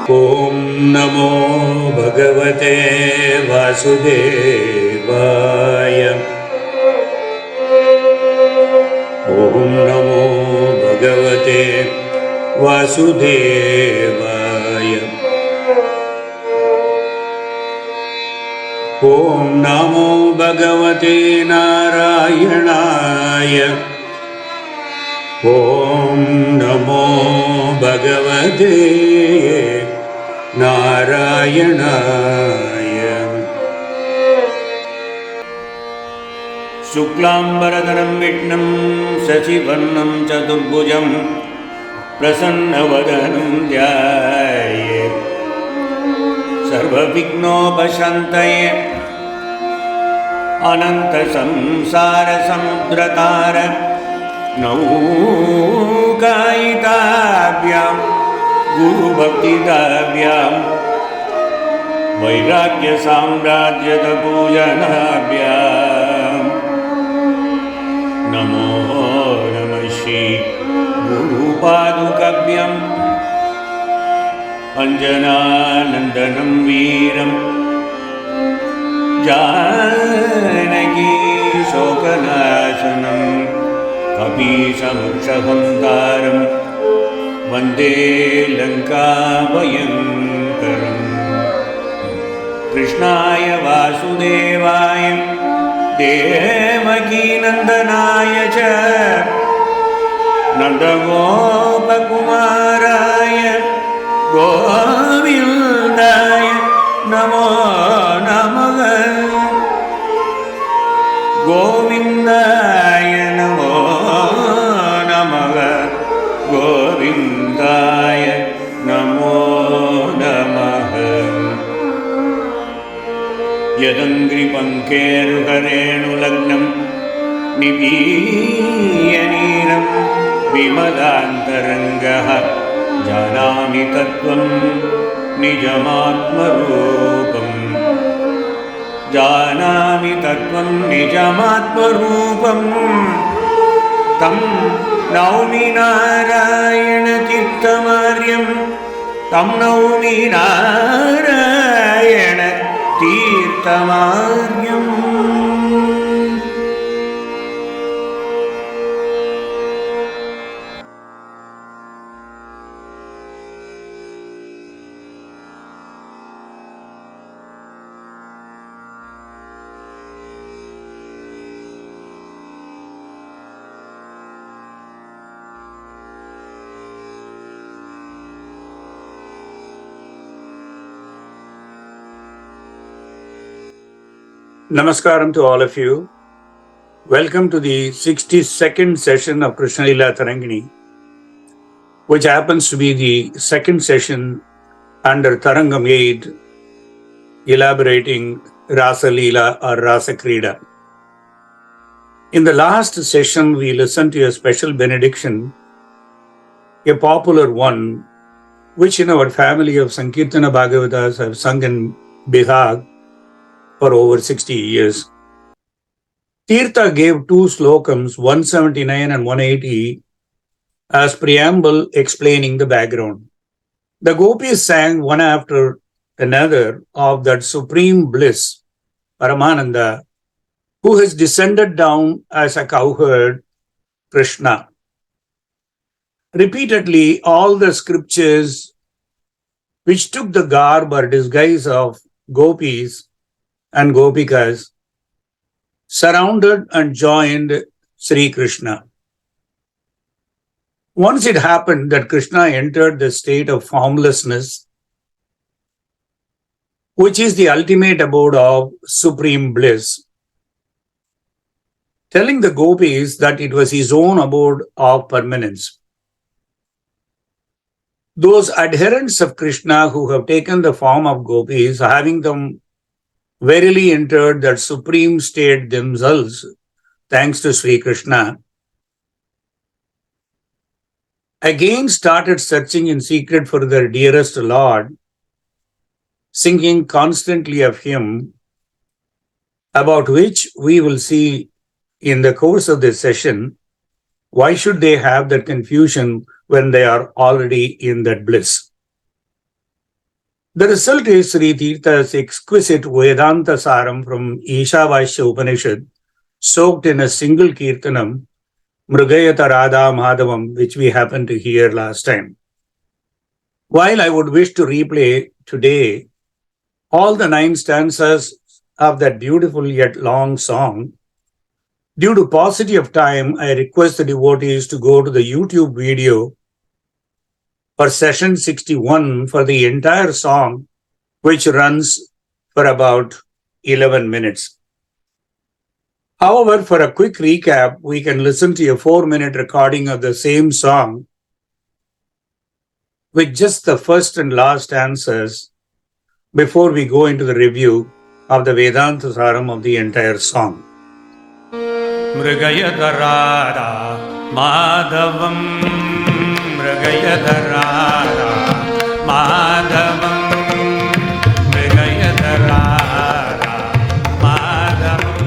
ॐ नमो भगवते वासुदेवाय। ॐ नमो भगवते वासुदेवाय। ॐ नमो भगवते नारायणाय। ॐ नमो भगवते नारायणाय। शुक्लाम्बरधरं विष्णुं शशिवर्णं चतुर्भुजं प्रसन्नवदनं ध्यायेत् सर्वविघ्नोपशान्तये। अनन्तसंसारसमुद्रतार नौकायिताभ्यां गुरुभक्तिदाभ्यां वैराग्यसाम्राज्यपूजनाभ्यां नमो नमः श्री गुरुपादुकाभ्याम्। अञ्जनानन्दनं वीरं जानकी शोकनाशनं कपीशमक्षहन्तारं वन्दे लङ्काभयङ्करम्। कृष्णाय वासुदेवाय देवकीनन्दनाय च नन्दगोपकुमाराय गोविन्दाय नमो नमः। गोविन्दाय नमो नमः। गोविन्दाय नमो नमः। यदङ्घ्रिपङ्केरुहरेणुलग्नं निपीयनीरं विमलान्तरङ्गः जानामि तत्त्वं निजमात्मरूपम्। जानामि तत्त्वं निजमात्मरूपम्। तं नौमि नारायणतीर्थमार्यं। तं नौमि नारायणतीर्थमार्यम्। Namaskaram to all of you. Welcome to the 62nd session of Krishna Leela Tarangini, which happens to be the second session under Tarangam 8, elaborating Rasa Leela or Rasa Krida. In the last session, we listened to a special benediction, a popular one, which in our family of Sankirtana Bhagavatas have sung in Bihar for over 60 years. Tirtha gave two slokams, 179 and 180, as preamble explaining the background. The gopis sang one after another of that supreme bliss, Paramananda, who has descended down as a cowherd, Krishna. Repeatedly, all the scriptures which took the garb or disguise of gopis and gopikas surrounded and joined Sri Krishna. Once it happened that Krishna entered the state of formlessness, which is the ultimate abode of supreme bliss, telling the gopis that it was his own abode of permanence. Those adherents of Krishna who have taken the form of gopis, having them verily entered that supreme state themselves, thanks to Sri Krishna, again started searching in secret for their dearest Lord, singing constantly of him, about which we will see in the course of this session. Why should they have that confusion when they are already in that bliss? The result is Sri Tirtha's exquisite Vedanta Saram from Ishavasya Upanishad, soaked in a single Kirtanam, Mrugayata Radha Madhavam, which we happened to hear last time. While I would wish to replay today all the 9 stanzas of that beautiful yet long song, due to paucity of time, I request the devotees to go to the YouTube video for session 61 for the entire song, which runs for about 11 minutes. However, for a quick recap, we can listen to a 4-minute recording of the same song with just the first and last stanzas before we go into the review of the Vedanta Saram of the entire song. Mrugayadharada Madhavam Mrugayadharada Madhavam Mrugayadharada Madhavam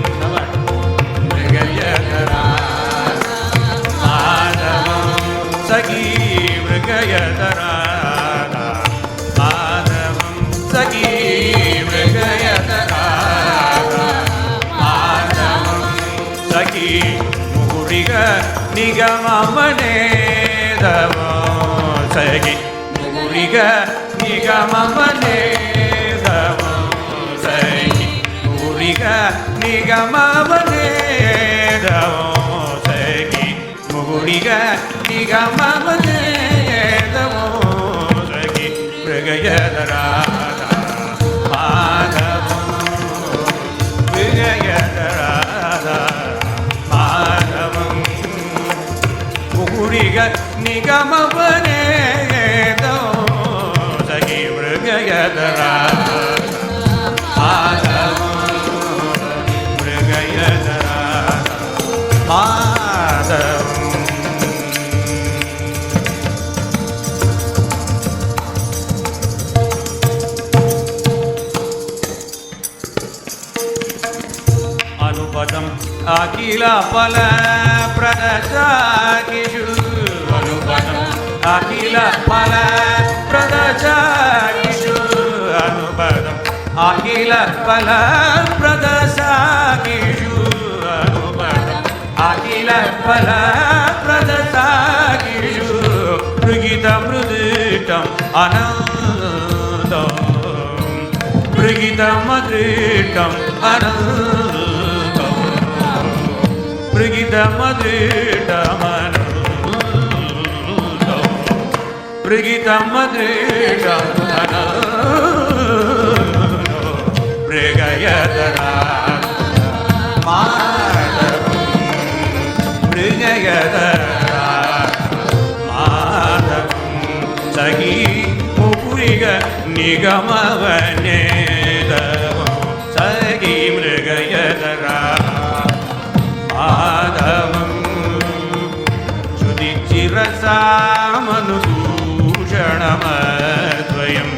Mrugayadharada Madhavam Sagi Mrugayadharada Madhavam Sagi Mrugayadharada Madhavam Sagi Muriga Nigamamane Sagi Muriga Nigamamane Sagi Muriga Nigamamane Sagi Muriga Nigamamane Sagi Mrugayadharada Madhavam Mrugayadharada Madhavam Muriga Nigamamane Sagi Mrugayadharada Madhavam Mrugayadharada Madhavam. Anupadam Akila Pala Pradasakishu Anupadam Akila Pala Pradasakishu Anupadam Akila Pala Pradasakishu Anupadam Akila Pala Pradasakishu Brigitam Ruditam Anandam Brigitam Madritam Anandam Brigida Madrida Manando Brigida Madrida Manando Brigayadharada Madhavam Brigayadharada Madhavam Sagi Muriga Nigamamane Sagi Brigayadharada Madhavam Sudhichirasamanubhushanamatvayam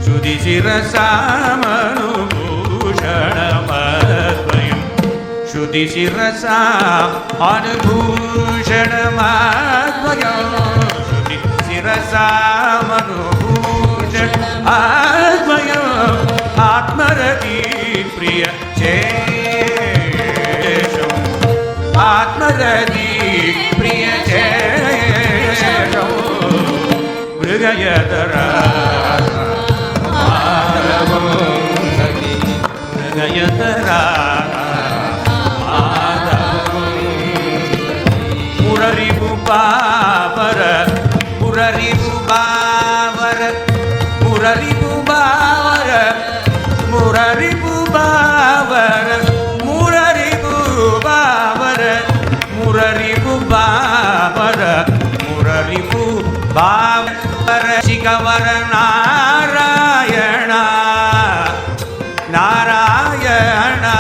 Sudhichirasamanubhushanamatvayam Sudhichirasamanubhushanamatvayam Sudhichirasamanubhushanamatvayam Atmarati Priya Atmaradi Priya Chesham Mrugayadharada Madhavam Mrugayadharada Madhavam Muraripu Bhavara Muraripu Bhavara Muraripu Bhavara Muraripu Bhavara Muraripu Bhavara Muraripu Bhavara Muraripu Bhavara Shikavara Narayana Narayana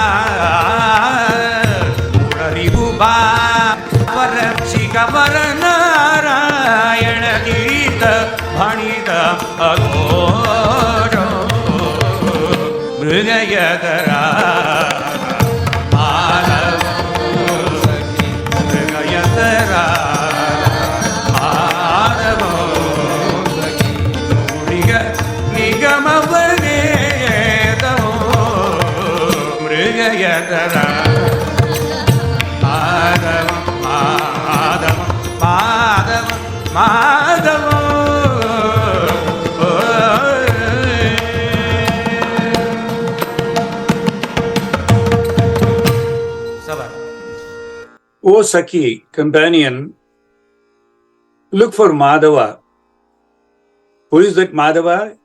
Muraripu Bhavara Shikavara Narayana Gita Bhanita Aghora Mrugayadharada Madhavam Muriga Nigamamane O Sakhi, companion, look for Madhava. Who is that Madhava?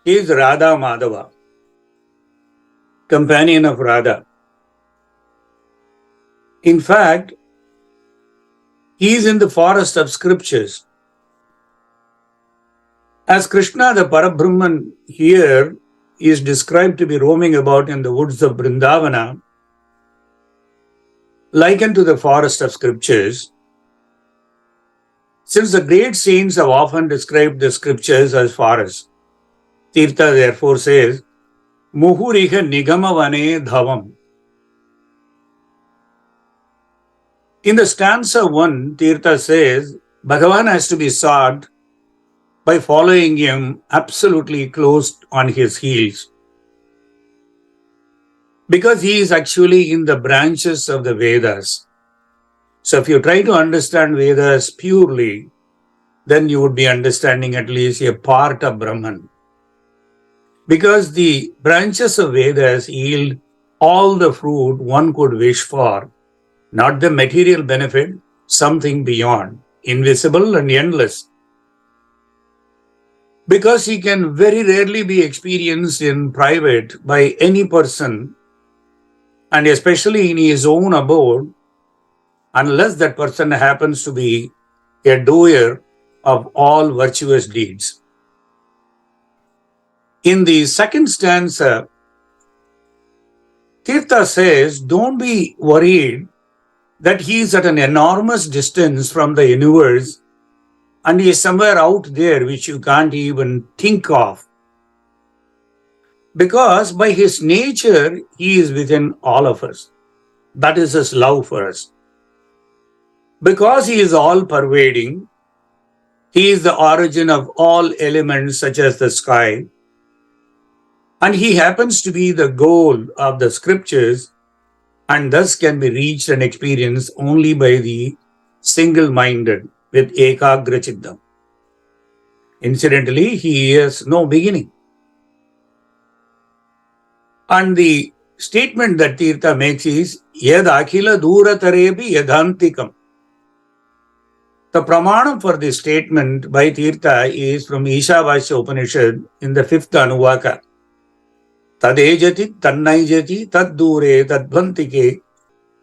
He is Radha Madhava, companion of Radha. In fact, he is in the forest of scriptures. As Krishna, the Parabrahman, here is described to be roaming about in the woods of Vrindavana, likened to the forest of scriptures. Since the great saints have often described the scriptures as forests, Tirtha therefore says, Muhuriha Nigamavane Dhavam. In the stanza 1, Tirtha says, Bhagavan has to be sought by following him absolutely close on his heels. Because he is actually in the branches of the Vedas. So if you try to understand Vedas purely, then you would be understanding at least a part of Brahman. Because the branches of Vedas yield all the fruit one could wish for, not the material benefit, something beyond, invisible and endless. Because he can very rarely be experienced in private by any person, and especially in his own abode, unless that person happens to be a doer of all virtuous deeds. In the second stanza, Tirtha says, don't be worried that he is at an enormous distance from the universe and he is somewhere out there which you can't even think of. Because by his nature, he is within all of us. That is his love for us. Because he is all-pervading, he is the origin of all elements such as the sky, and he happens to be the goal of the scriptures and thus can be reached and experienced only by the single-minded with ekagra chiddam. Incidentally, he has no beginning. And the statement that Tirtha makes is, Yad akhila duratarebi yadhantikam. The pramanam for this statement by Tirtha is from Ishavasya Upanishad in the 5th Anuvaka. Tadejati tannaijati tad dure tadbhantike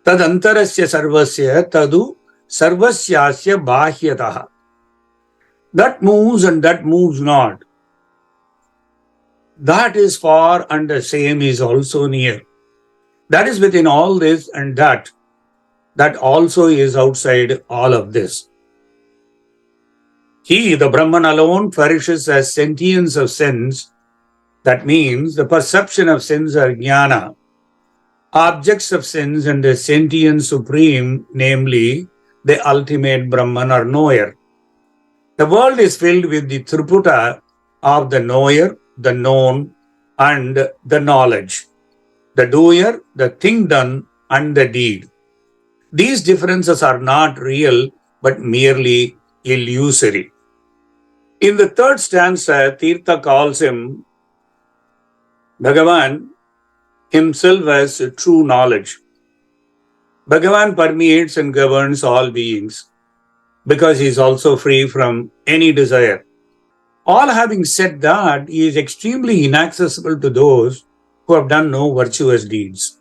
tadantarasya sarvasya tadu sarvasyasya bahyataha. That moves and that moves not. That is far and the same is also near. That is within all this and that also is outside all of this. He, the Brahman alone, flourishes as sentience of sense. That means the perception of sense are jnana, objects of sense and the sentient supreme, namely the ultimate Brahman or knower. The world is filled with the triputa of the knower, the known, and the knowledge. The doer, the thing done, and the deed. These differences are not real, but merely illusory. In the third stanza, Tirtha calls him Bhagavan himself as true knowledge. Bhagavan permeates and governs all beings because he is also free from any desire. All having said that, he is extremely inaccessible to those who have done no virtuous deeds.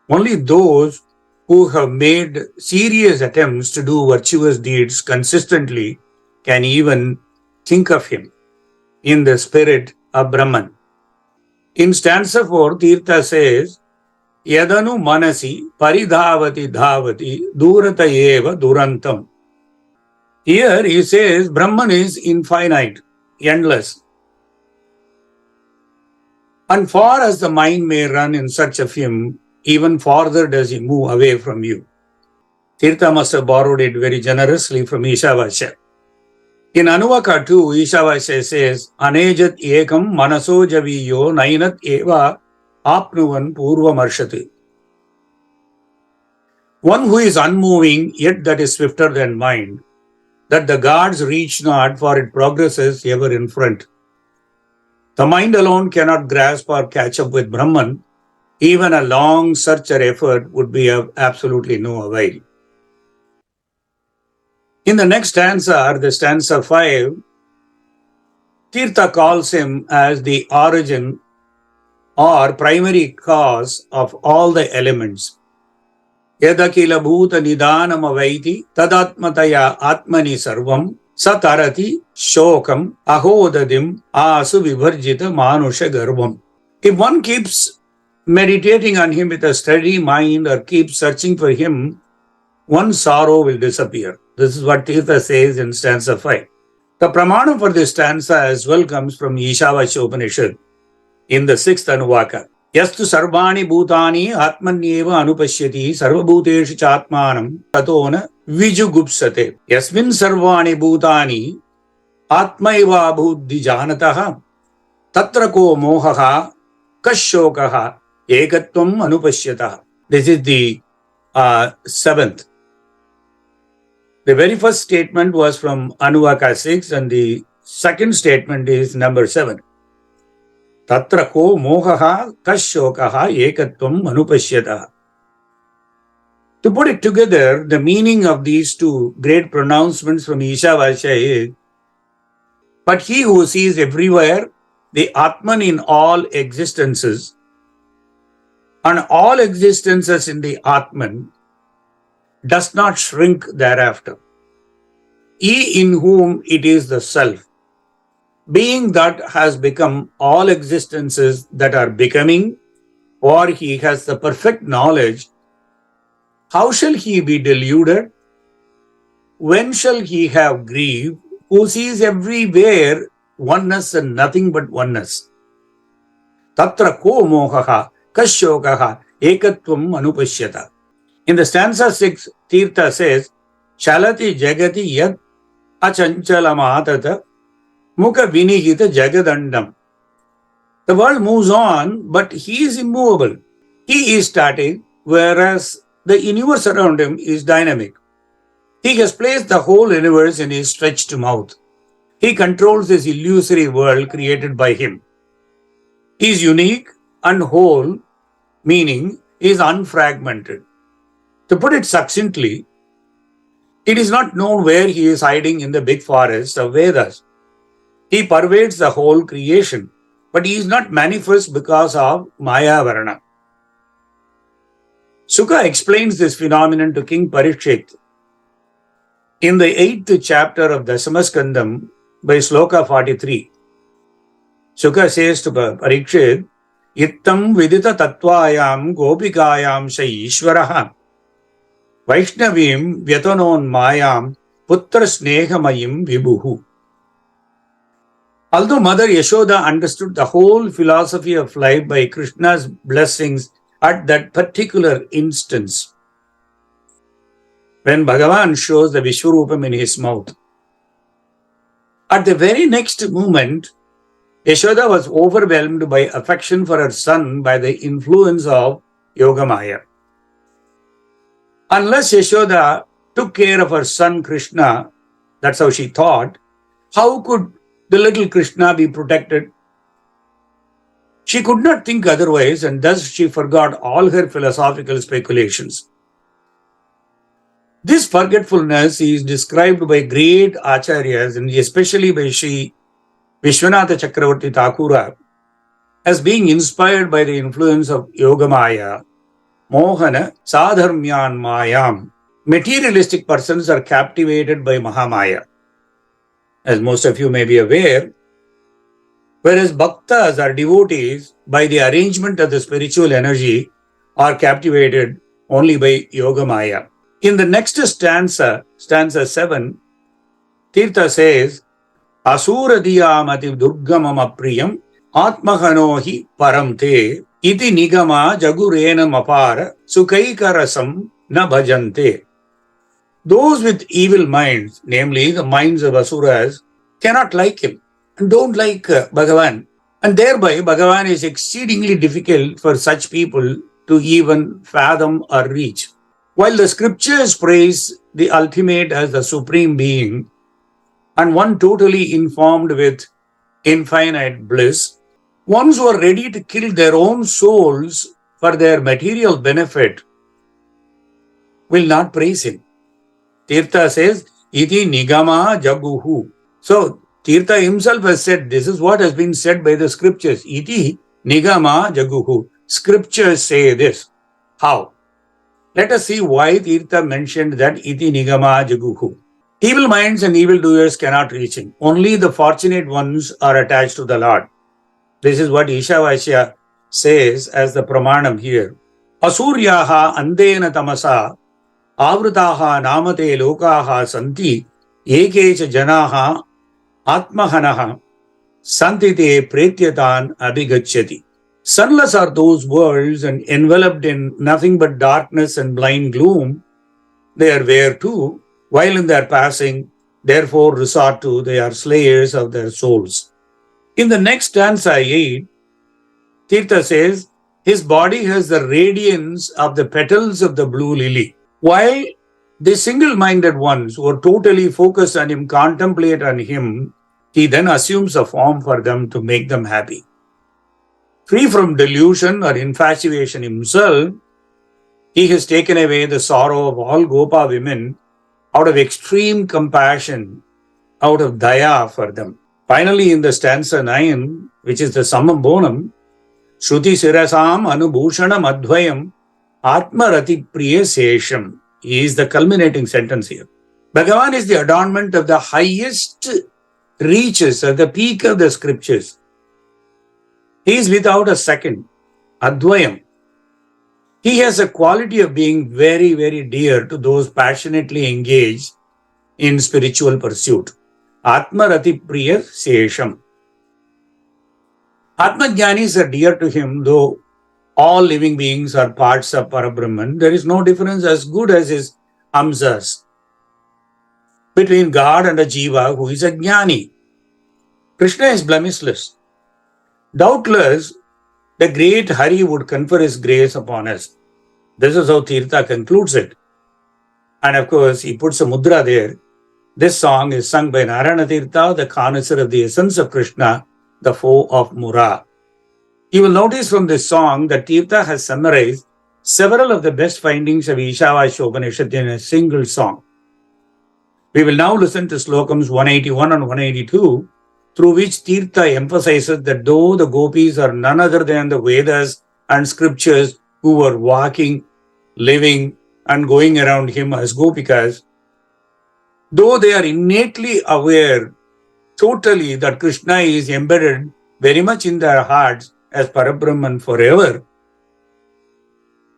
Only those who have made serious attempts to do virtuous deeds consistently can even think of him in the spirit of Brahman. In stanza 4, Tirtha says, Yadanu manasi paridhavati dhavati durata eva durantam. Here he says Brahman is infinite, endless. And far as the mind may run in search of him, even farther does he move away from you. Tirtha must have borrowed it very generously from Ishavasya. In Anuvaka 2, Ishavasya says, Anejat ekam manaso javiyo nainat eva apnuvan purvamarshati. One who is unmoving, yet that is swifter than mind, that the gods reach not, for it progresses ever in front. The mind alone cannot grasp or catch up with Brahman. Even a long search or effort would be of absolutely no avail. In the next stanza, the stanza 5, Tirtha calls him as the origin or primary cause of all the elements. Yadakila bhuta nidanam avaiti tadatmataya atmani sarvam satarati shokam ahodadim asu vivarjita manusha garvam. If one keeps meditating on him with a steady mind or keeps searching for him, one sorrow will disappear. This is what Tirtha says in stanza 5. The pramanam for this stanza as well comes from Ishavasya Upanishad in the 6th Anuvaka. Yastu sarvani bhutani atmanyeva anupashyati sarvabhuteshu chatmanam tatona vijugupsate. Yasmin sarvani bhutani atmaiva buddhi janataha tatra ko mohaha kashokaha ekatvam anupashyataha. This is the 7th. The very first statement was from Anuvaka 6 and the second statement is number 7. Tatra ko mohaha kashokaha ekatvam anupashyataha. To put it together, the meaning of these two great pronouncements from Ishavasya is, but he who sees everywhere the Atman in all existences and all existences in the Atman does not shrink thereafter. He in whom it is the self, being that has become all existences that are becoming, or he has the perfect knowledge, how shall he be deluded? When shall he have grief, who sees everywhere oneness and nothing but oneness? Tatra ko mohaha kashokaha ekatvam anupashyata. In the stanza 6, Tirtha says, Chalati jagati yad achanchalamatata mukha vinihita jagadandam. The world moves on, but he is immovable. He is static, whereas the universe around him is dynamic. He has placed the whole universe in his stretched mouth. He controls this illusory world created by him. He is unique and whole, meaning he is unfragmented. To put it succinctly, it is not known where he is hiding in the big forest of Vedas. He pervades the whole creation, but he is not manifest because of Maya Varana. Sukha explains this phenomenon to King Parikshit in the 8th chapter of Dasamaskandam by Sloka 43. Sukha says to Parikshit, Ittam vidita tattvayam gopikayam sa Ishvaraha Vaishnavim vyatanon mayam putra snehamayim vibhuhu. Although Mother Yashoda understood the whole philosophy of life by Krishna's blessings at that particular instance, when Bhagavan shows the Vishwarupam in his mouth, at the very next moment, Yashoda was overwhelmed by affection for her son by the influence of Yogamaya. Unless Yashoda took care of her son Krishna, that's how she thought, how could the little Krishna be protected? She could not think otherwise, and thus she forgot all her philosophical speculations. This forgetfulness is described by great acharyas, and especially by Sri Vishwanatha Chakravarti Thakura, as being inspired by the influence of Yogamaya, Mohana Sadharmyan Mayam. Materialistic persons are captivated by Mahamaya, as most of you may be aware, whereas bhaktas or devotees, by the arrangement of the spiritual energy, are captivated only by Yogamaya. In the next stanza, stanza 7, Tirtha says, Asuradiyamati durgamam apriyam atmahanohi paramte iti nigama jagurena mapara sukaikarasam na bhajante. Those with evil minds, namely the minds of asuras, cannot like him and don't like Bhagavan. And thereby Bhagavan is exceedingly difficult for such people to even fathom or reach. While the scriptures praise the ultimate as the supreme being and one totally informed with infinite bliss, ones who are ready to kill their own souls for their material benefit will not praise him. Tirtha says, iti nigama jaguhu. So, Tirtha himself has said, this is what has been said by the scriptures. Iti nigama jaguhu. Scriptures say this. How? Let us see why Tirtha mentioned that iti nigama jaguhu. Evil minds and evil doers cannot reach him. Only the fortunate ones are attached to the Lord. This is what Ishavasya says as the pramanam here. Asuryaha andena tamasa avrutaha namate lokaha santi ekecha janaha atmahanaha santite pretyatan abhigachyati. Sunless are those worlds and enveloped in nothing but darkness and blind gloom. They are where too, while in their passing, therefore resort to, they are slayers of their souls. In the next stanza 8, Tirtha says, his body has the radiance of the petals of the blue lily. While the single-minded ones who are totally focused on him, contemplate on him, he then assumes a form for them to make them happy. Free from delusion or infatuation himself, he has taken away the sorrow of all Gopa women out of extreme compassion, out of daya for them. Finally, in the stanza 9, which is the summum bonum, Shruti Sirasam Anubhushanam Advayam Atmarati Priya Sesham is the culminating sentence here. Bhagavan is the adornment of the highest reaches at the peak of the scriptures. He is without a second, Advayam. He has a quality of being very, very dear to those passionately engaged in spiritual pursuit. Atmarati Priya Sesham. Atmajnanis are dear to him, though all living beings are parts of Parabrahman. There is no difference as good as his amsas between God and a jiva who is a jnani. Krishna is blemishless. Doubtless, the great Hari would confer his grace upon us. This is how Tirtha concludes it. And of course, he puts a mudra there. This song is sung by Narayana Tirtha, the connoisseur of the essence of Krishna, the foe of Mura. You will notice from this song that Tirtha has summarized several of the best findings of Ishavasya Upanishad in a single song. We will now listen to slokams 181 and 182, through which Tirtha emphasizes that though the gopis are none other than the Vedas and scriptures who were walking, living, and going around him as gopikas, though they are innately aware totally that Krishna is embedded very much in their hearts as Parabrahman forever,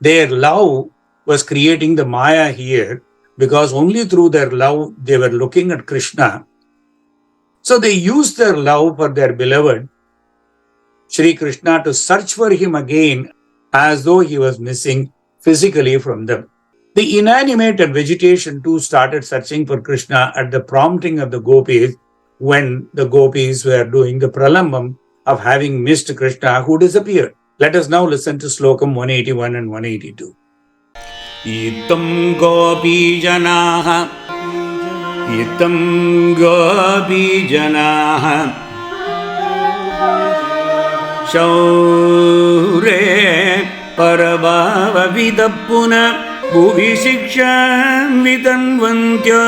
their love was creating the Maya here, because only through their love they were looking at Krishna. So they used their love for their beloved, Shri Krishna, to search for him again as though he was missing physically from them. The inanimate and vegetation too started searching for Krishna at the prompting of the gopis when the gopis were doing the pralambam of having missed Krishna who disappeared. Let us now listen to slokam 181 and 182. Itam gopi janaha shaure parabhava vidappuna bhuvi shiksham vitanvantya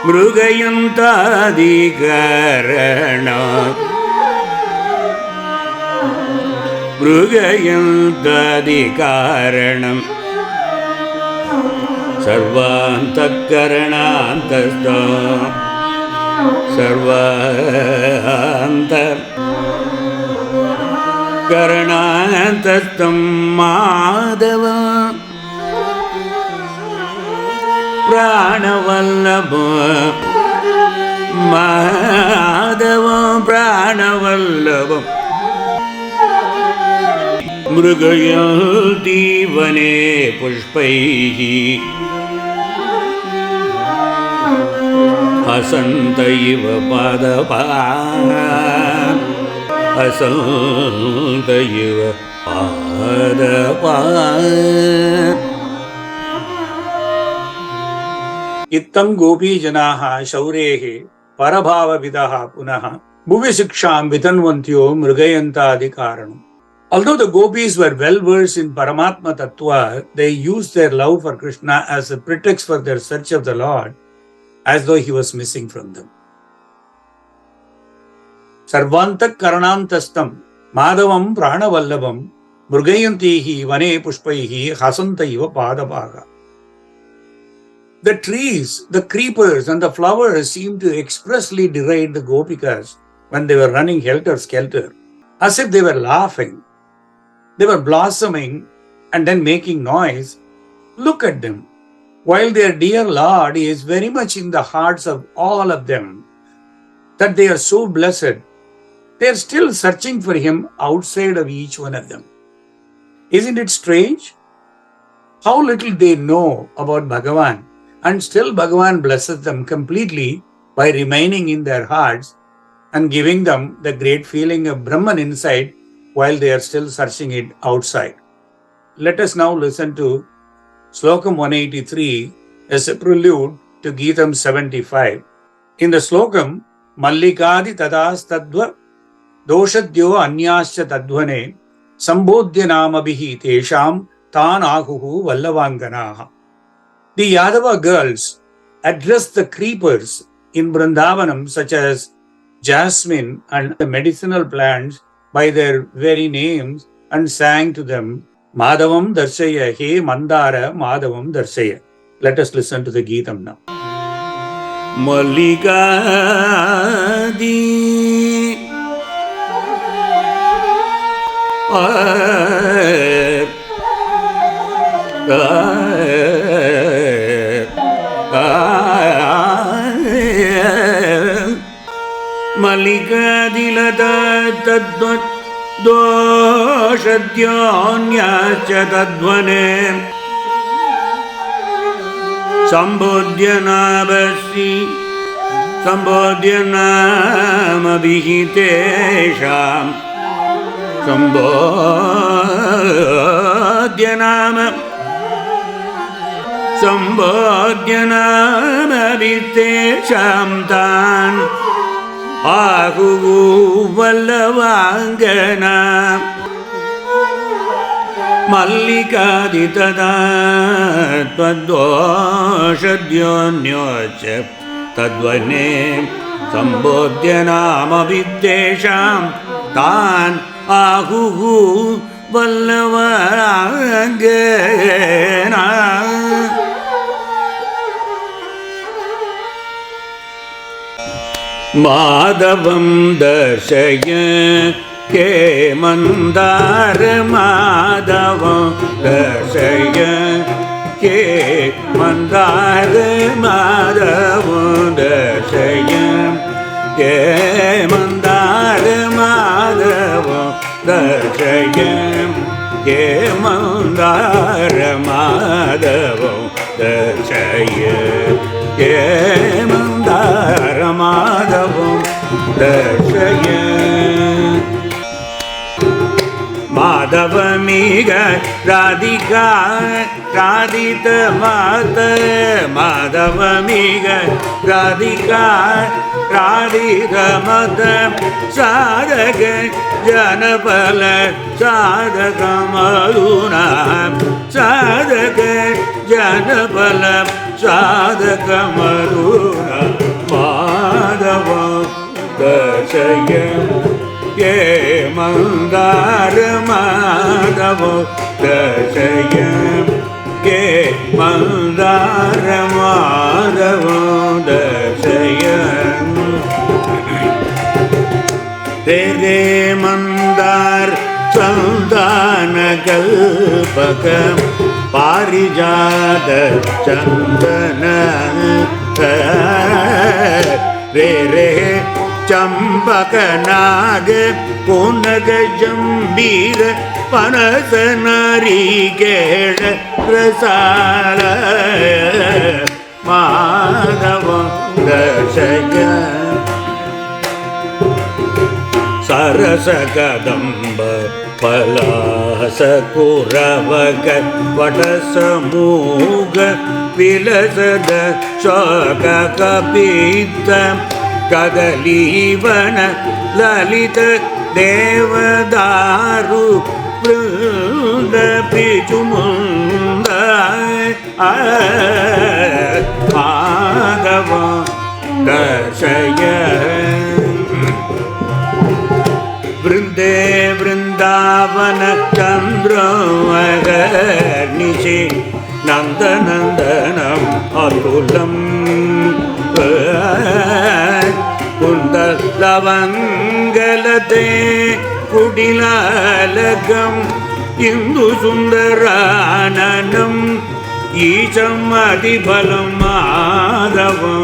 mrugayantadikaranam sarvantakaranaantastha sarvantakaranaantastam madava pranavallabha madava pranavallabha mrugayanti vane pushpaihi hasanta iva padapa hasanta iva padapa. Ittam gopi janaha shaurehe parabhava vidaha punaha bhuvi siksham vitanvantyo mrugayantadikaranam. Although the gopis were well versed in Paramatma Tattva, they used their love for Krishna as a pretext for their search of the Lord, as though he was missing from them. Sarvantak karanantastam Madhavam Pranavallabam Mrugayantihi Vane Pushpaihi Hasantaiva Padavaga. The trees, the creepers and the flowers seemed to expressly deride the Gopikas when they were running helter-skelter, as if they were laughing. They were blossoming and then making noise. Look at them. While their dear Lord is very much in the hearts of all of them, that they are so blessed, they are still searching for Him outside of each one of them. Isn't it strange? How little they know about Bhagavan, and still Bhagavan blesses them completely by remaining in their hearts and giving them the great feeling of Brahman inside while they are still searching it outside. Let us now listen to Slokam 183 as a prelude to Geetam 75. In the Slokam, Mallikadi tadas tadva doshadyo anyascha tadvane sambodhya namabihi tesham tan ahuhu vallavanganaha. The Yadava girls addressed the creepers in Vrindavanam such as jasmine and the medicinal plants by their very names and sang to them, Madhavam Darshaya, He Mandara Madhavam Darshaya. Let us listen to the Geetam now. Mallikadi Mallikadilata tadvat doshadhyanyascha tadvane sambodhyanamabihi tesham sambodhyanamabihi tesham tan ahuhu vallavangana Mallikaditada tvadoshadhyonyocha tadvane sambodhyanamaviddesham tan ahuhu vallavangana. Madhavam darshaya ke mandara Madhavam darshaya ke mandara Madhavam darshaya ke mandara Madhavam darshaya ke mandara Madhavam darshaya ke mandara Madhavam darshaya. Madhavamiga Radhika Radhita Mata Madhavamiga Radhika Radhita Mata Sadhaka Janapala Sadhaka Madhuna Sadhaka Janapala Sadhaka Madhuna Madhava Darshaya Ke mandara Madhava darshaya ke mandara Madhava darshaya. Tere mandar chandana kalpaka parijada chandana re Chambaka-nag punag-jambira panasa-narikeda rasala Madhava darshaya. Sarasa-kadamba palasa-kuravaga vatasamuga vilasada shaka-kapita Kadalivana Lalita Devadaru Vrunda Pichumunda Madhava दर्शय वृन्दे वृन्दावन चन्द्रमगर्निशि नन्दनन्दनम् अतुलम् कुन्दलवङ्गलते कुटिलालकम् इन्दुसुन्दराननम् ईशम् अतिफलं माधवं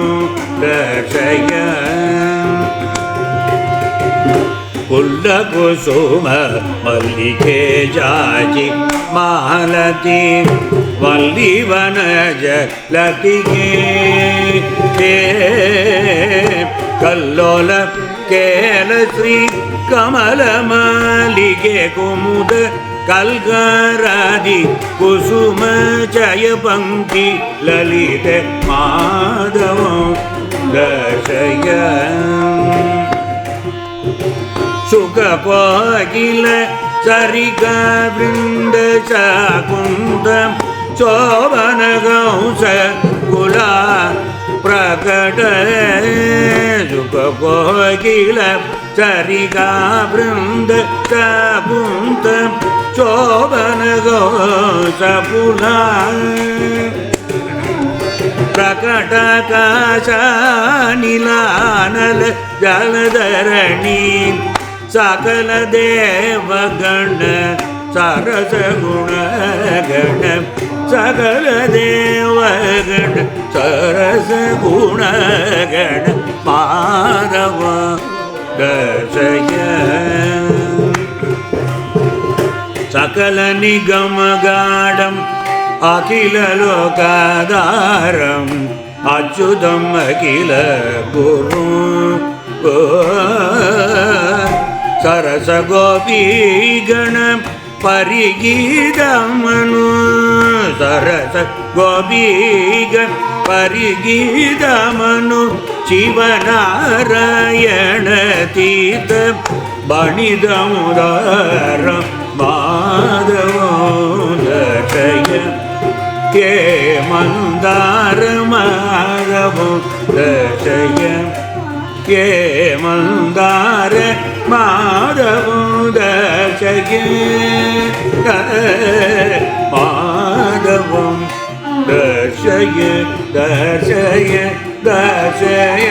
दर्शय कुल्लकुसुम मल्लिके जाजि मालती वल्लीवनज लतिके कल्लोल केलश्री कमलमालिके कुमुद कल्गारादि कुसुम जय पंक्ति ललित माधवं दर्शय सुखपोकिल सरिका वृन्द चाकुन्द शोभनगंस कुला प्रकट सुखपोकिल सरिका वृन्द चाकुन्द शोभनगंस कुला प्रकटकाशानिलानल जलधरणी सकल देवगण सरस गुणगण सकल देवगण सरस गुणगण माधव दर्शय सकल निगम गाढम् अखिल लोकाधारम् अच्युतम् अखिल गुरु सरस गोपीगण परिगीतमनु सरस गोपीगण परिगीतमनु शिवनारायण तीर्थ बणिदमुदार माधव दर्शय के मंदार माधव दर्शय के मंदार माधव दर्शय माधव दर्शय दर्शय दर्शय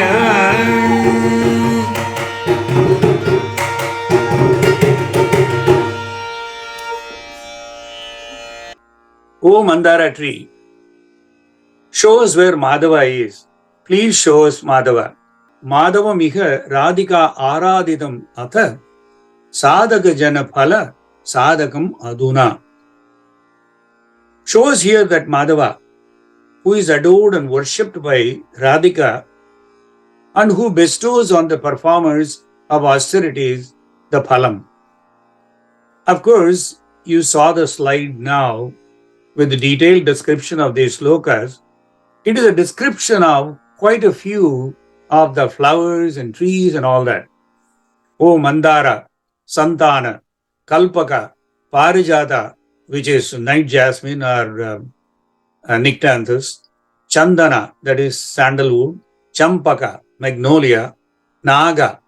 O Mandara tree, show us where Madhava is. Please show us Madhava. Madhava miha radhika aradidam atha sadhaka jana phala sadhakam aduna. Show us here that Madhava, who is adored and worshipped by Radhika and who bestows on the performers of austerities the phalam. Of course, you saw the slide now with the detailed description of these slokas. It is a description of quite a few of the flowers and trees and all that. O Mandara, Santana, Kalpaka, Parijata, which is night jasmine or nyctanthus, Chandana, that is sandalwood, Champaka, magnolia, Naga,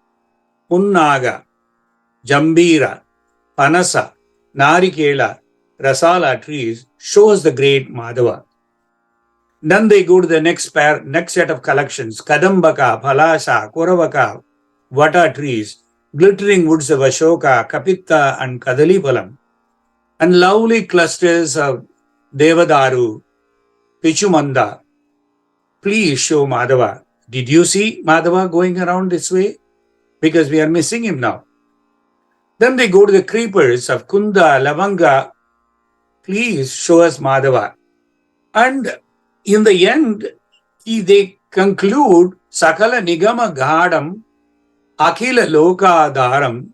Punnaga, Jambira, Panasa, Narikela, Rasala trees shows the great Madhava. Then they go to the next set of collections. Kadambaka, Palasa, Kuravaka, Vata trees, glittering woods of Ashoka, Kapitta and Kadalipalam, and lovely clusters of Devadaru, Pichumanda. Please show Madhava. Did you see Madhava going around this way? Because we are missing him now. Then they go to the creepers of Kunda, Lavanga. Please show us Madhava. And in the end, they conclude Sakala Nigama Gadam, Akhila Loka Dharam,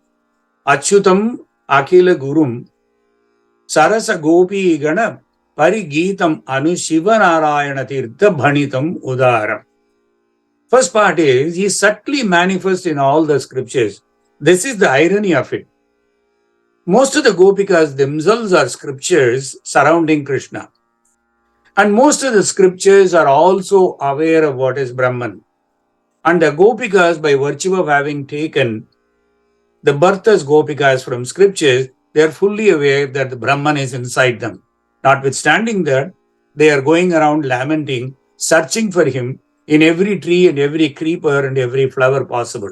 Achyutam Akhila Gurum, Sarasa Gopi Gana, Parigitam Anu Shivanarayana Tirtha Bhanitam Udaram. First part is, he subtly manifests in all the scriptures. This is the irony of it. Most of the Gopikas themselves are scriptures surrounding Krishna. And most of the scriptures are also aware of what is Brahman. And the Gopikas, by virtue of having taken the birth as Gopikas from scriptures, they are fully aware that the Brahman is inside them. Notwithstanding that, they are going around lamenting, searching for him in every tree and every creeper and every flower possible.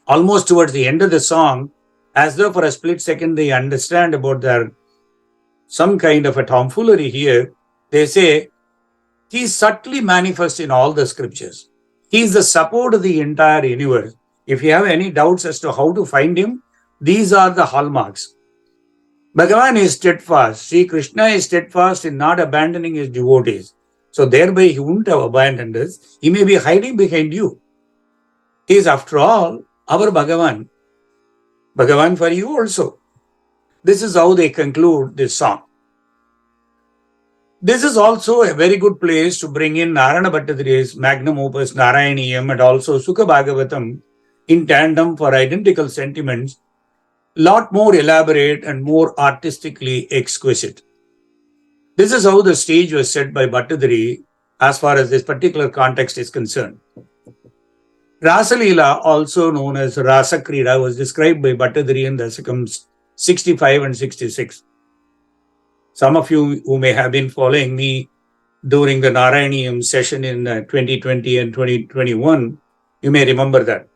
Almost towards the end of the song, as though for a split second they understand about their some kind of a tomfoolery here, they say, he is subtly manifest in all the scriptures. He is the support of the entire universe. If you have any doubts as to how to find him, these are the hallmarks. Bhagavan is steadfast. See, Krishna is steadfast in not abandoning his devotees. So thereby he wouldn't have abandoned us. He may be hiding behind you. He is, after all, our Bhagavan. Bhagavan for you also. This is how they conclude this song. This is also a very good place to bring in Narayana Bhattacharya's magnum opus Narayaniyam and also Sukha Bhagavatam in tandem for identical sentiments, lot more elaborate and more artistically exquisite. This is how the stage was set by Bhattacharya as far as this particular context is concerned. Rasa Leela, also known as Rasa-Krida, was described by Bhattacharya in Dasakams 65 and 66. Some of you who may have been following me during the Narayaniyam session in 2020 and 2021, you may remember that.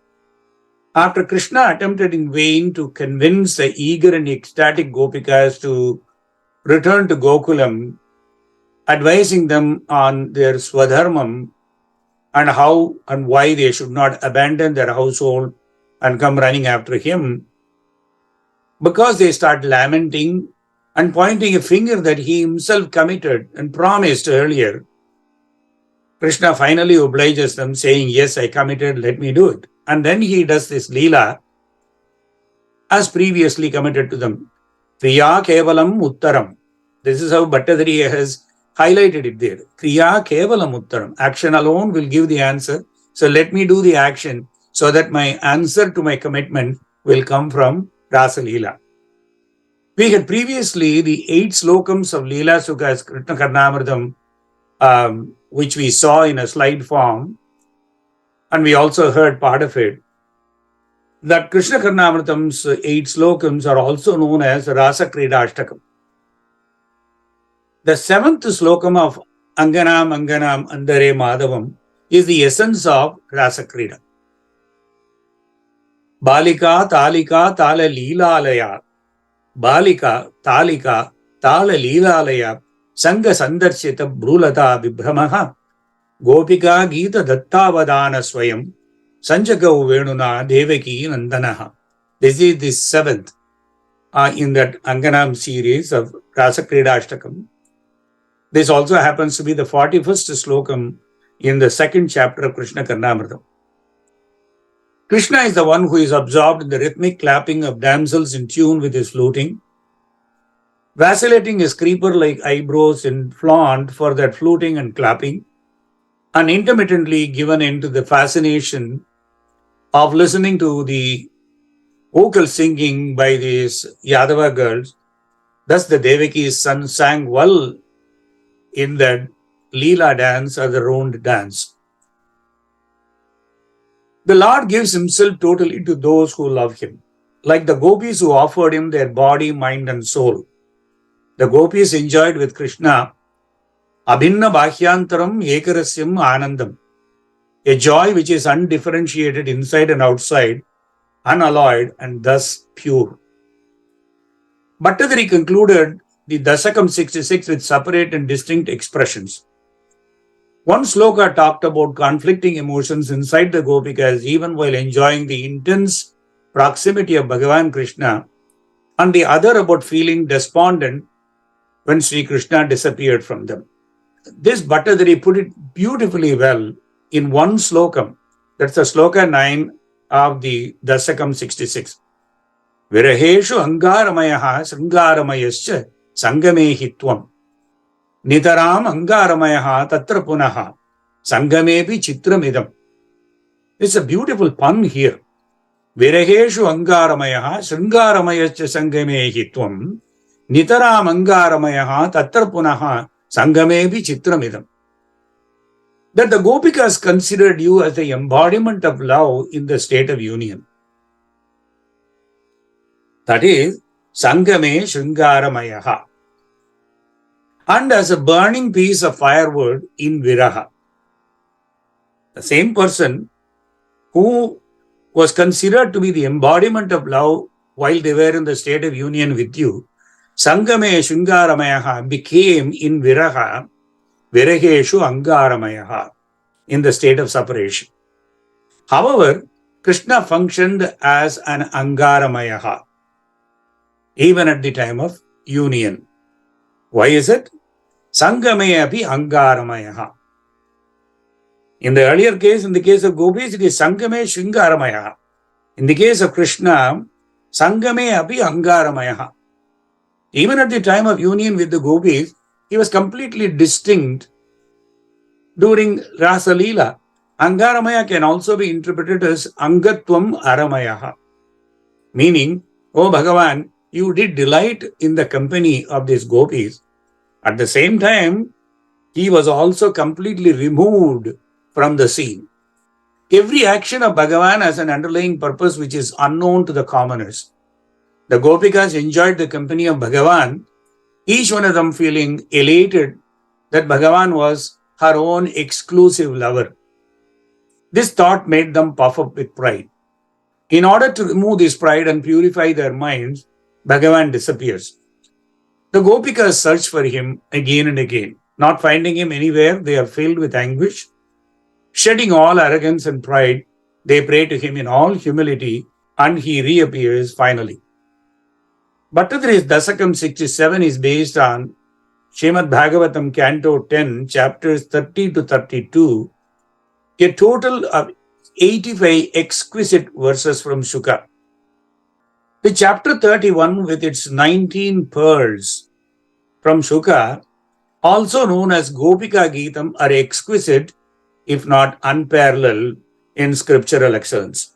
After Krishna attempted in vain to convince the eager and ecstatic Gopikas to return to Gokulam, advising them on their swadharmam and how and why they should not abandon their household and come running after him, because they start lamenting and pointing a finger that he himself committed and promised earlier, Krishna finally obliges them, saying, yes, I committed, let me do it. And then he does this Leela as previously committed to them. Kriya Kevalam Uttaram. This is how Bhattacharya has highlighted it there. Kriya Kevalam Uttaram. Action alone will give the answer. So let me do the action so that my answer to my commitment will come from Rasa Leela. We had previously the 8 slokams of Leela Sukha's Krishna Karnamritam, which we saw in a slide form, and we also heard part of it. That Krishna Karnamritam's 8 slokams are also known as Rasa Krida Ashtakam. The 7th slokam of Anganam Anganam Andare Madhavam is the essence of Rasa Krida. Balika Talika Tala Leelalaya. Balika, Talika, Tala Leelalaya, Sanga Sandarshita Brulata Vibhramaha, Gopika Gita Dattavadana Swayam, Sanjaka Venuna Devaki Nandanaha. This is the 7th in that Anganam series of Rasa Krida Ashtakam. This also happens to be the 41st slokam in the 2nd chapter of Krishna Karnamritam. Krishna is the one who is absorbed in the rhythmic clapping of damsels in tune with his fluting, vacillating his creeper-like eyebrows in flaunt for that fluting and clapping, and intermittently given into the fascination of listening to the vocal singing by these Yadava girls. Thus the Devaki's son sang well in that Leela dance or the round dance. The Lord gives himself totally to those who love him, like the gopis who offered him their body, mind and soul. The gopis enjoyed with Krishna Abhinna Bhashyantaram Ekarasyam Anandam, a joy which is undifferentiated inside and outside, unalloyed and thus pure. Bhattacharya concluded the Dasakam 66 with separate and distinct expressions. One sloka talked about conflicting emotions inside the Gopikas even while enjoying the intense proximity of Bhagavan Krishna, and the other about feeling despondent when Sri Krishna disappeared from them. This Bhattacharya put it beautifully well in one slokam. That's the sloka 9 of the Dasakam 66. Viraheshu angaramayaha sringaramayascha sangame hitvam. Nitaram angaramayaha tatra punaha sangamepi chitramidam. It's a beautiful pun here. Viraheshu angaramayaha sringaramayascha sangame hitvam. Nitaram angaramayaha tatra punaha sangamepi chitramidam. that the Gopikas considered you as the embodiment of love in the state of union. That is, Sangame Shringaramayaha. And as a burning piece of firewood in Viraha. The same person who was considered to be the embodiment of love while they were in the state of union with you, Sangame Shringaramayaha became in Viraha, Viraheshu Angaramayaha, in the state of separation. However, Krishna functioned as an Angaramayaha, even at the time of union. Why is it? Sangame api Angaramayaha. In the earlier case, in the case of Gopis, it is Sangame Shringaramayaha. In the case of Krishna, Sangame api Angaramayaha. Even at the time of union with the Gopis, he was completely distinct during Rasa Leela. Angaramaya can also be interpreted as Angatvam Aramayaha. Meaning, oh Bhagavan, you did delight in the company of these Gopis. At the same time, he was also completely removed from the scene. Every action of Bhagavan has an underlying purpose which is unknown to the commoners. The Gopikas enjoyed the company of Bhagavan, each one of them feeling elated that Bhagavan was her own exclusive lover. This thought made them puff up with pride. In order to remove this pride and purify their minds, Bhagavan disappears. The Gopikas search for him again and again. Not finding him anywhere, they are filled with anguish. Shedding all arrogance and pride, they pray to him in all humility, and he reappears finally. Bhattadri's Dasakam 67 is based on Srimad Bhagavatam Canto 10, chapters 30 to 32, a total of 85 exquisite verses from Shuka. The chapter 31 with its 19 pearls from Shuka, also known as Gopika Geetam, are exquisite, if not unparalleled, in scriptural excellence.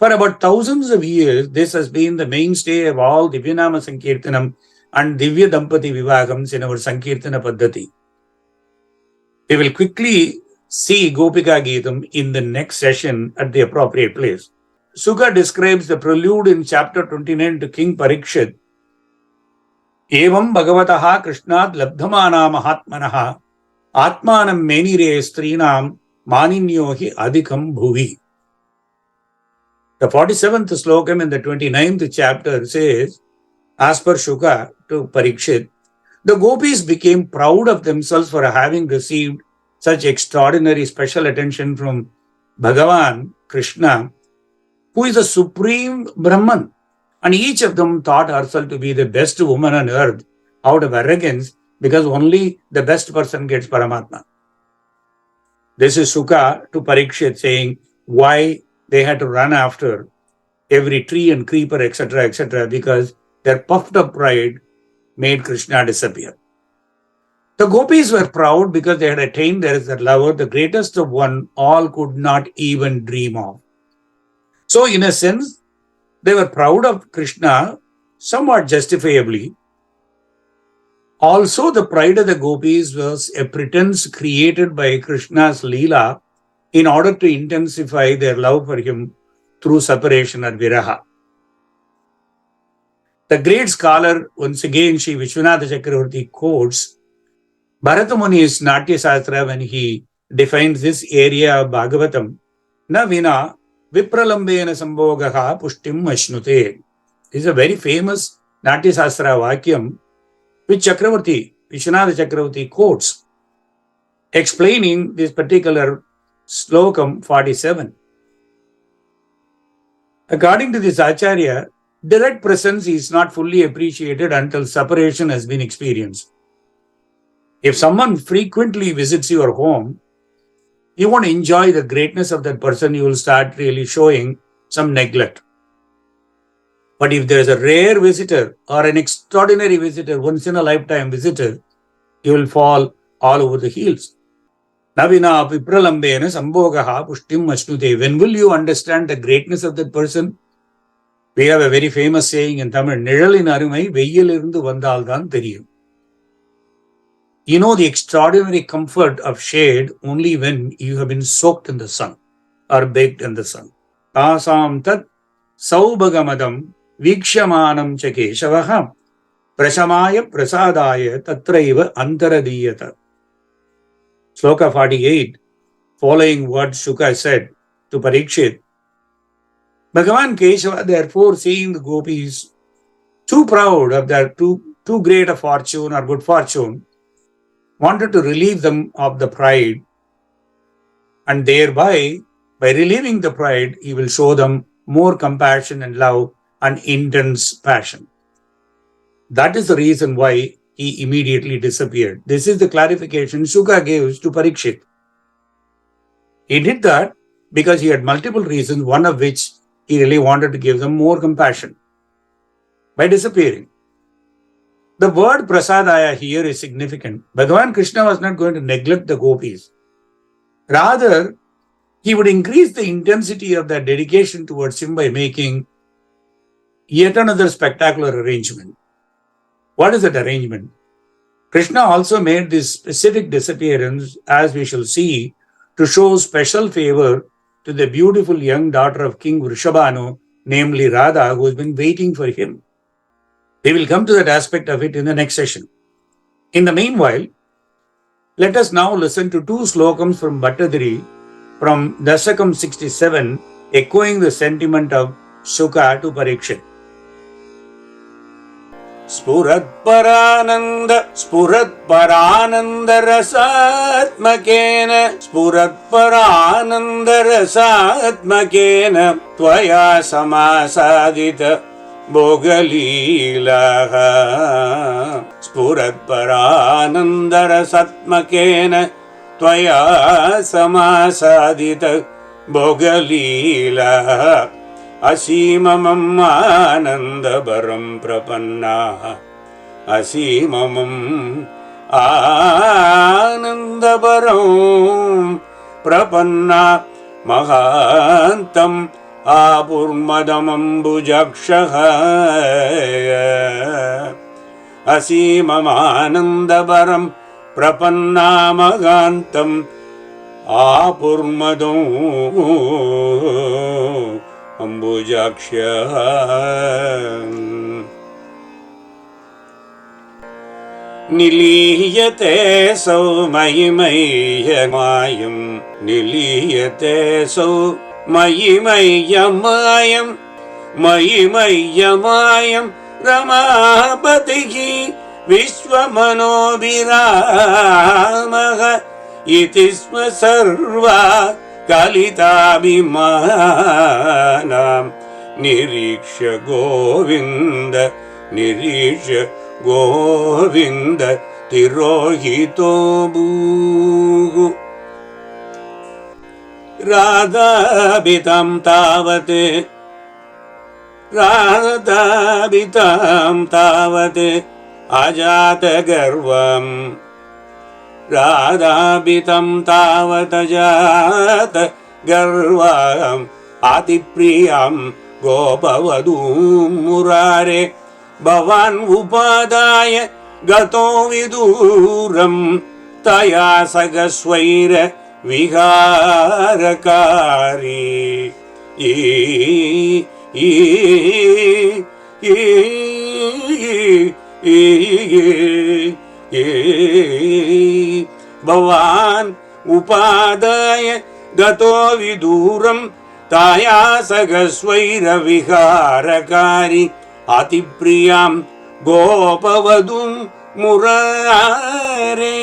For about thousands of years, this has been the mainstay of all Divyanama Sankirtanam and Divya Dampati Vivagams in our Sankirtana Paddhati. We will quickly see Gopika Geetam in the next session at the appropriate place. Sukha describes the prelude in chapter 29 to King Parikshit. Evam Bhagavataha Krishnad Labdhamana Mahatmanaha Atmanam Menire Strinam Maninyohi Adhikam Bhuvi. The 47th slokam in the 29th chapter says, as per Shuka to Parikshit, the gopis became proud of themselves for having received such extraordinary special attention from Bhagavan, Krishna, who is the supreme Brahman. And each of them thought herself to be the best woman on earth out of arrogance because only the best person gets Paramatma. This is Sukha to Parikshit saying why they had to run after every tree and creeper, etc., because their puffed up pride made Krishna disappear. The gopis were proud because they had attained their lover, the greatest of one all could not even dream of. So in a sense, they were proud of Krishna, somewhat justifiably. Also, the pride of the gopis was a pretense created by Krishna's Leela in order to intensify their love for him through separation or viraha. The great scholar, once again, Sri Vishwanatha Chakravarti quotes Bharata Muni's Natya Sastra when he defines this area of Bhagavatam, Na vina vipralambena sambhogaha pushtim ashnute. This is a very famous Natya Sastra Vakyam which Chakravarti, Vishwanatha Chakravarti quotes, explaining this particular slokam 47. According to this Acharya, direct presence is not fully appreciated until separation has been experienced. If someone frequently visits your home, you won't enjoy the greatness of that person, you will start really showing some neglect. But if there is a rare visitor or an extraordinary visitor, once in a lifetime visitor, you will fall all over the heels. Navina vipralambena sambhogaha pushtim ashnute. When will you understand the greatness of that person? We have a very famous saying in Tamil, Nizhalin arumai veyyil irundu vandaldan theriyum. You know the extraordinary comfort of shade only when you have been soaked in the sun or baked in the sun. Tasam tat saubhagamadam vikshamanam cha keshavaha prashamaya prasadaya tatraiva antaradiyata. Sloka 48, following what Shuka said to Parikshit. Bhagavan Keshava, therefore, seeing the gopis too proud of their too great a fortune or good fortune, wanted to relieve them of the pride, and thereby, by relieving the pride, he will show them more compassion and love and intense passion. That is the reason why he immediately disappeared. This is the clarification Shuka gives to Parikshit. He did that because he had multiple reasons, one of which he really wanted to give them more compassion by disappearing. The word prasadaya here is significant. Bhagavan Krishna was not going to neglect the gopis. Rather, he would increase the intensity of their dedication towards him by making yet another spectacular arrangement. What is that arrangement? Krishna also made this specific disappearance, as we shall see, to show special favor to the beautiful young daughter of King Vrishabhanu, namely Radha, who has been waiting for him. We will come to that aspect of it in the next session. In the meanwhile, let us now listen to two slokams from Bhattadiri from Dasakam 67, echoing the sentiment of Shuka to Parikshit. स्फुरत्परानन्द रसात्मकेन स्फुरत्परानन्द रसात्मकेन त्वया समासादित भोगलीलाः स्फुरत्परानन्द रसात्मकेन त्वया समासादित भोगलीलाः असीममम् आनन्दभरं प्रपन्नाः असीममम् आनन्दभरं प्रपन्ना महान्तम् आपूर्मदमम्बुजक्षः असीममानन्दभरं प्रपन्ना महान्तम् आपूर्मदो अम्बुजाक्ष्यः निलीयते सौ मयि मय्यमायं निलीयते सौ मयि मय्यमायं मयि मय्यमायं रमापतिः विश्वमनोभिरामः इति स्म सर्वा कलिताभिमानां निरीक्ष्य गोविन्द तिरोहितो भूः राधाभितां तावत् अजातगर्वम् राधाभितं तावत् जात गर्वाम् अतिप्रियां गोपवधूं मुरारे भवान् उपादाय गतो विदूरं तया सगस्वैर विहारकारी भवान् उपादाय गतो विदूरं ताया सगस्वैरविहारकारी अतिप्रियां गोपवधूं मुरारे.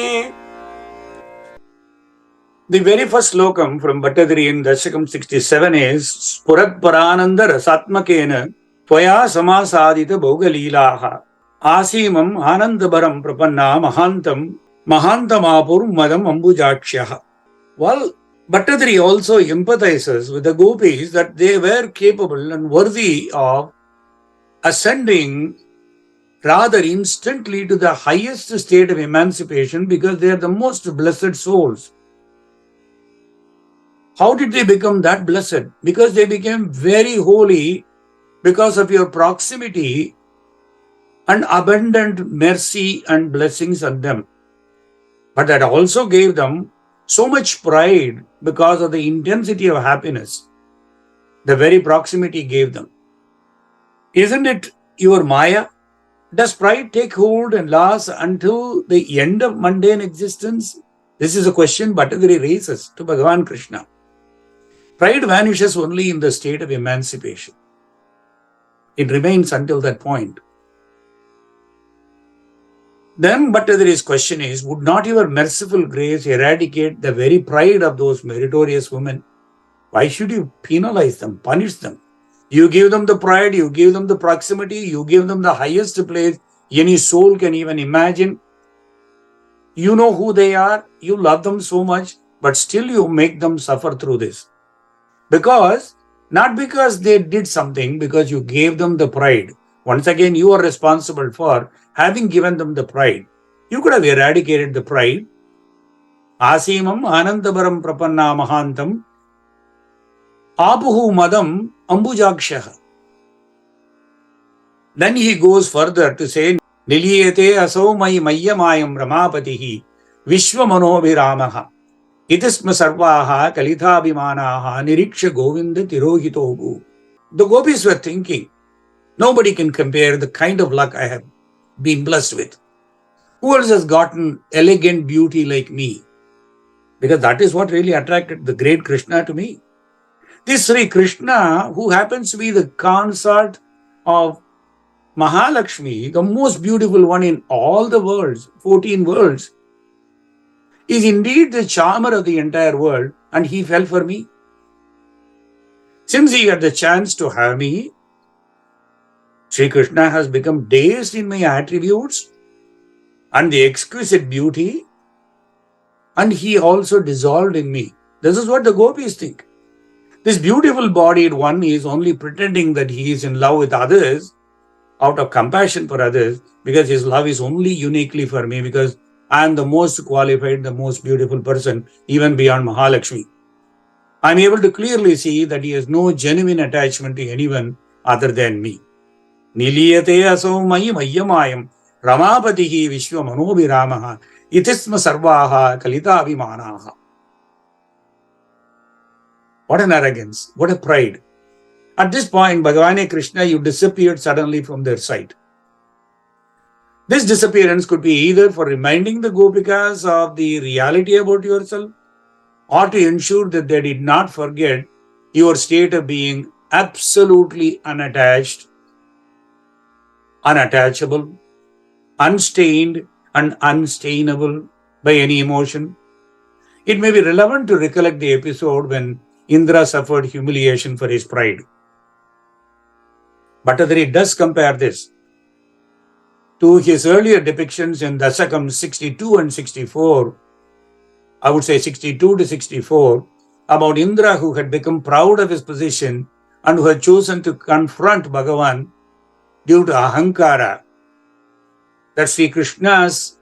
The very first slokam from Bhattadiri in Dashakam 67 is Spurat Parananda Rasatmakena Tvaya Samasadita Bhogalilaha Asimam Anandabaram Prapanna Mahantamapur Madam Ambujakshaha. Well, Bhattadiri also empathizes with the gopis that they were capable and worthy of ascending rather instantly to the highest state of emancipation because they are the most blessed souls. How did they become that blessed? Because they became very holy because of your proximity and abundant mercy and blessings on them. But that also gave them so much pride because of the intensity of happiness the very proximity gave them. Isn't it your Maya? Does pride take hold and last until the end of mundane existence? This is a question Bhattacharya raises to Bhagavan Krishna. Pride vanishes only in the state of emancipation. It remains until that point. Then Bhattacharya's question is, would not your merciful grace eradicate the very pride of those meritorious women? Why should you penalize them, punish them? You give them the pride, you give them the proximity, you give them the highest place any soul can even imagine. You know who they are, you love them so much, but still you make them suffer through this. Not because they did something, because you gave them the pride. Once again, you are responsible for having given them the pride. You could have eradicated the pride. Asimam anandabaram prapanna mahantam apuhu madam ambujakshaha. Then he goes further to say, Niliyate asau mai mayyamayam ramapatihi vishwamanobhiramaha itisma sarvaha kalithabhimanaha niriksha govinda tirohitogu. The gopis were thinking, nobody can compare the kind of luck I have been blessed with. Who else has gotten elegant beauty like me? Because that is what really attracted the great Krishna to me. This Sri Krishna, who happens to be the consort of Mahalakshmi, the most beautiful one in all the worlds, 14 worlds, is indeed the charmer of the entire world, and he fell for me. Since he had the chance to have me, Sri Krishna has become dazed in my attributes and the exquisite beauty, and he also dissolved in me. This is what the gopis think. This beautiful bodied one is only pretending that he is in love with others out of compassion for others, because his love is only uniquely for me, because I am the most qualified, the most beautiful person, even beyond Mahalakshmi. I am able to clearly see that he has no genuine attachment to anyone other than me. Niliyate asau mayi mayyamayam ramapatihi vishwamanobhiramaha itisma sarvaha kalithabhimanaha. What an arrogance, what a pride. At this point, Bhagavane Krishna, you disappeared suddenly from their sight. This disappearance could be either for reminding the Gopikas of the reality about yourself, or to ensure that they did not forget your state of being absolutely unattached, unattachable, unstained, and unstainable by any emotion. It may be relevant to recollect the episode when Indra suffered humiliation for his pride. Bhattacharya does compare this to his earlier depictions in Dasakam 62 and 64, I would say 62 to 64, about Indra who had become proud of his position and who had chosen to confront Bhagavan due to ahankara. That Sri Krishna's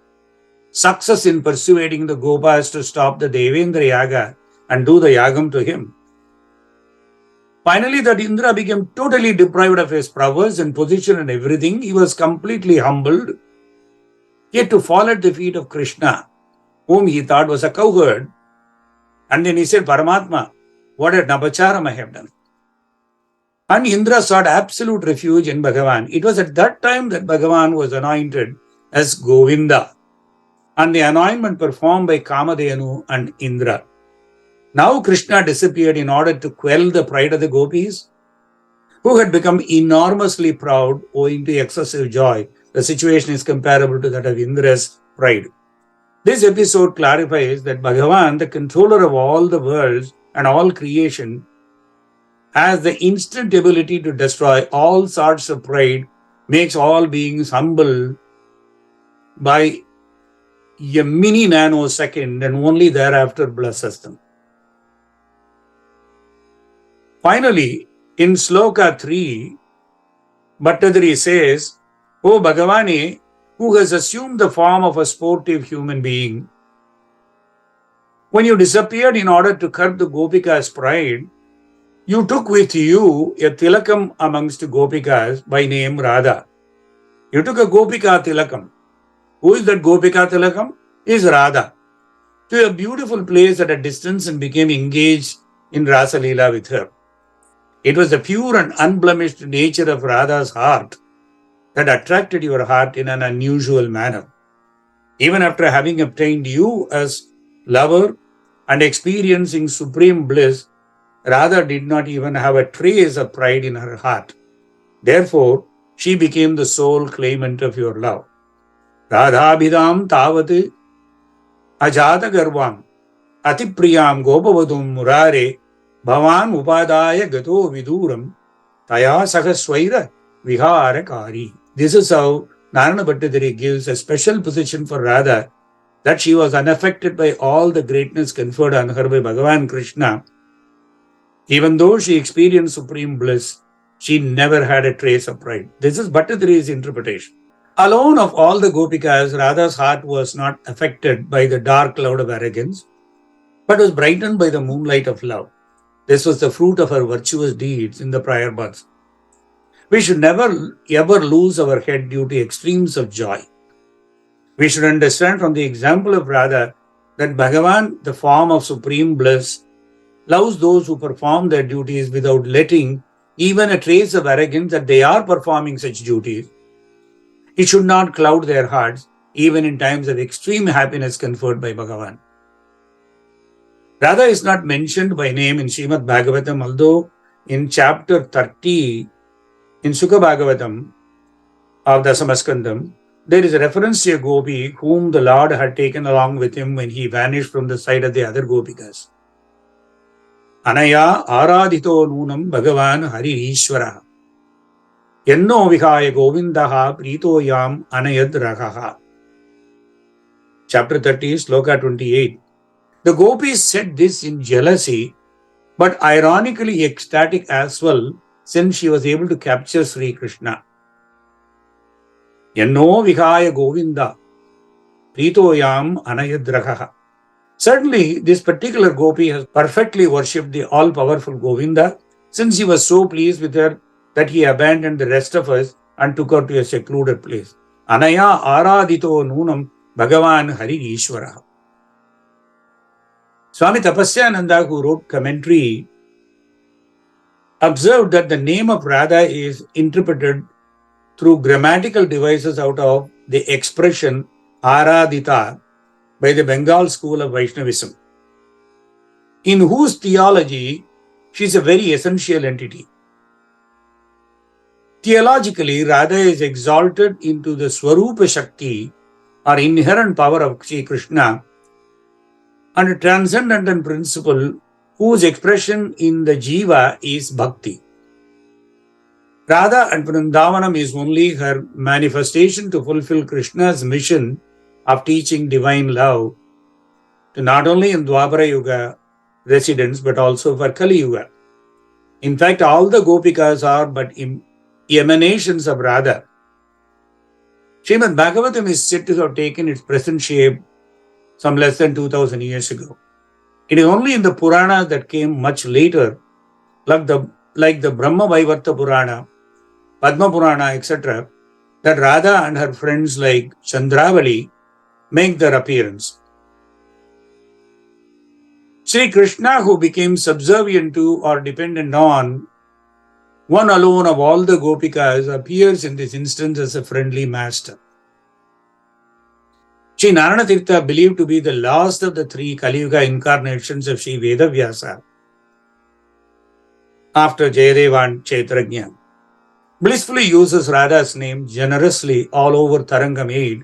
success in persuading the Gopas to stop the Devendra Yaga and do the Yagam to him. Finally, that Indra became totally deprived of his prowess and position and everything. He was completely humbled, yet to fall at the feet of Krishna, whom he thought was a cowherd. And then he said, Paramatma, what a napacharam I have done. And Indra sought absolute refuge in Bhagavan. It was at that time that Bhagavan was anointed as Govinda, and the anointment performed by Kamadhenu and Indra. Now Krishna disappeared in order to quell the pride of the gopis, who had become enormously proud owing to excessive joy. The situation is comparable to that of Indra's pride. This episode clarifies that Bhagavan, the controller of all the worlds and all creation, has the instant ability to destroy all sorts of pride, makes all beings humble by a mini nanosecond, and only thereafter blesses them. Finally, in Sloka 3, Bhattacharya says, O Bhagavane, who has assumed the form of a sportive human being, when you disappeared in order to curb the Gopika's pride, you took with you a tilakam amongst Gopikas by name Radha. You took a Gopika tilakam. Who is that Gopika tilakam? Is Radha. to a beautiful place at a distance and became engaged in Rasa Leela with her. It was the pure and unblemished nature of Radha's heart that attracted your heart in an unusual manner. Even after having obtained you as lover and experiencing supreme bliss, Radha did not even have a trace of pride in her heart. Therefore, she became the sole claimant of your love. Radhabhidam tavat ajata garvam atipriyam gopavadum murare bhavan upadaya gato viduram taya sahaswaira viharakari. This is how Narana Bhattacharya gives a special position for Radha, that she was unaffected by all the greatness conferred on her by Bhagavan Krishna. Even though she experienced supreme bliss, she never had a trace of pride. This is Bhattacharya's interpretation. Alone of all the gopikas, Radha's heart was not affected by the dark cloud of arrogance, but was brightened by the moonlight of love. This was the fruit of her virtuous deeds in the prior births. We should never ever lose our head due to extremes of joy. We should understand from the example of Radha that Bhagavan, the form of supreme bliss, loves those who perform their duties without letting even a trace of arrogance that they are performing such duties. It should not cloud their hearts, even in times of extreme happiness conferred by Bhagavan. Radha is not mentioned by name in Srimad Bhagavatam, although in chapter 30, in Sukha Bhagavatam of Dasamaskandam, there is a reference to a gopi whom the Lord had taken along with him when he vanished from the sight of the other gopikas. Anaya aradhito nunam Bhagavan Hari Ishvara. Yanno vihaya govindaha prito yam anayad ragaha. Chapter 30, Sloka 28. The gopis said this in jealousy, but ironically ecstatic as well, since she was able to capture Sri Krishna. Yanno vihaya govinda prito yam anayad ragaha. Certainly, this particular gopi has perfectly worshipped the all-powerful Govinda, since he was so pleased with her that he abandoned the rest of us and took her to a secluded place. Anaya aradhito nunam Bhagavan Hari Ishvara. Swami Tapasyananda, who wrote commentary, observed that the name of Radha is interpreted through grammatical devices out of the expression aradhita by the Bengal school of Vaishnavism, in whose theology she is a very essential entity. Theologically, Radha is exalted into the Swarupa Shakti or inherent power of Sri Krishna, and a transcendental principle whose expression in the Jiva is Bhakti. Radha and Vrindavanam is only her manifestation to fulfill Krishna's mission of teaching divine love to not only in Dwapara Yuga residents but also for Kali Yuga. In fact, all the gopikas are but emanations of Radha. Srimad Bhagavatam is said to have taken its present shape some less than 2000 years ago. It is only in the Puranas that came much later, like the Brahma Vaivarta Purana, Padma Purana, etc., that Radha and her friends like Chandravali make their appearance. Sri Krishna, who became subservient to or dependent on one alone of all the gopikas, appears in this instance as a friendly master. Sri Narana Tirtha, believed to be the last of the three Kali Yuga incarnations of Sri Vedavyasa, after Jayadeva and Chaitragnya, blissfully uses Radha's name generously all over Tarangam 8,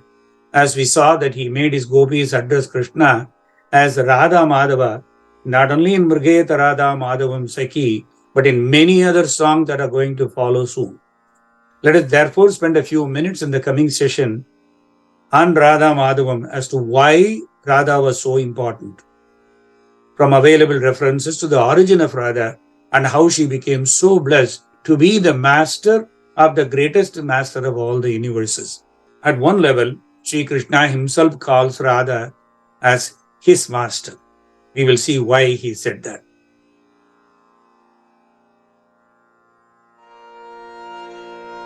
as we saw that he made his gopis address Krishna as Radha Madhava, not only in Mrgeta Radha Madhavam Saki, but in many other songs that are going to follow soon. Let us therefore spend a few minutes in the coming session on Radha Madhavam as to why Radha was so important, from available references to the origin of Radha and how she became so blessed to be the master of the greatest master of all the universes. At one level, Sri Krishna himself calls Radha as his master. We will see why he said that.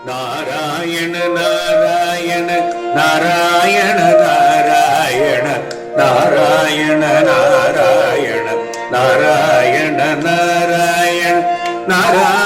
Narayana Narayana Narayana Narayana Narayana Narayana Narayana Narayana Narayana